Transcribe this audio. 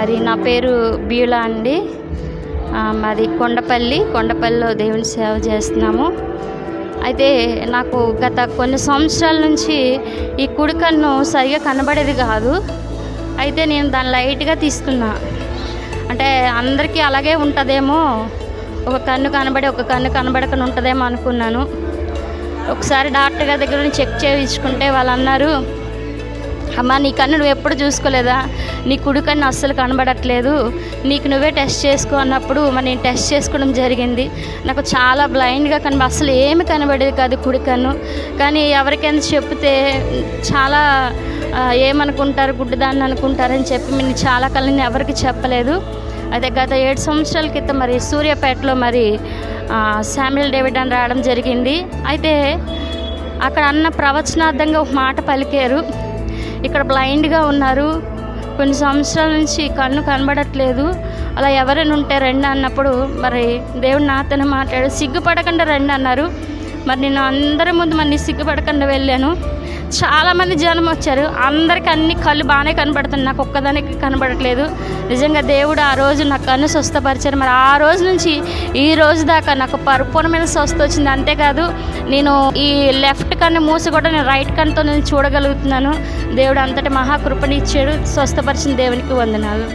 మరి నా పేరు బ్యూలా అండి. మాది కొండపల్లిలో దేవుని సేవ చేస్తున్నాము. అయితే నాకు గత కొన్ని సంవత్సరాల నుంచి ఈ కుడి కన్ను సరిగా కనబడేది కాదు. అయితే నేను దాన్ని లైట్గా తీసుకున్నా. అంటే అందరికీ అలాగే ఉంటుందేమో, ఒక కన్ను కనబడి ఒక కన్ను కనబడకుండా ఉంటుందేమో అనుకున్నాను. ఒకసారి డాక్టర్ గారి దగ్గర నుంచి చెక్ చేయించుకుంటే వాళ్ళు అన్నారు, అమ్మ నీ కన్ను నువ్వు ఎప్పుడు చూసుకోలేదా, నీ కుడి కన్ను అస్సలు కనబడట్లేదు, నీకు నువ్వే టెస్ట్ చేసుకో అన్నప్పుడు మరి నేను టెస్ట్ చేసుకోవడం జరిగింది. నాకు చాలా బ్లైండ్గా అసలు ఏమి కనబడేది కాదు కుడి కన్ను. కానీ ఎవరికైనా చెప్తే చాలా ఏమనుకుంటారు, గుడ్డిదాన్ని అనుకుంటారని చెప్పి నేను చాలా కాలం ఎవరికి చెప్పలేదు. అయితే గత 7 సంవత్సరాల క్రితం మరి సూర్యాపేటలో మరి శామ్యుల్ డేవిడ్ అని రావడం జరిగింది. అయితే అక్కడ అన్న ప్రవచనార్థంగా ఒక మాట పలికారు, ఇక్కడ బ్లైండ్గా ఉన్నారు, కొన్ని సంవత్సరాల నుంచి కన్ను కనబడట్లేదు, అలా ఎవరైనా ఉంటే రండి అన్నప్పుడు మరి దేవుడు నాతోనే మాట్లాడు, సిగ్గుపడకుండా రండి అన్నారు. మరి నేను అందరి ముందు మరి సిగ్గుపడకుండా వెళ్ళాను. చాలామంది జనం వచ్చారు, అందరికీ అన్ని కళ్ళు బాగానే కనబడుతుంది, నాకు ఒక్కదానికి కనబడట్లేదు. నిజంగా దేవుడు ఆ రోజు నాకు కన్ను స్వస్థపరిచారు. మరి ఆ రోజు నుంచి ఈ రోజు దాకా నాకు పరిపూర్ణమైన స్వస్థ వచ్చింది. అంతేకాదు నేను ఈ లెఫ్ట్ కన్ను మూసి కూడా నేను రైట్ కన్నుతో నేను చూడగలుగుతున్నాను. దేవుడు అంతటి మహాకృపని ఇచ్చాడు. స్వస్థపరిచిన దేవునికి వందనాలు.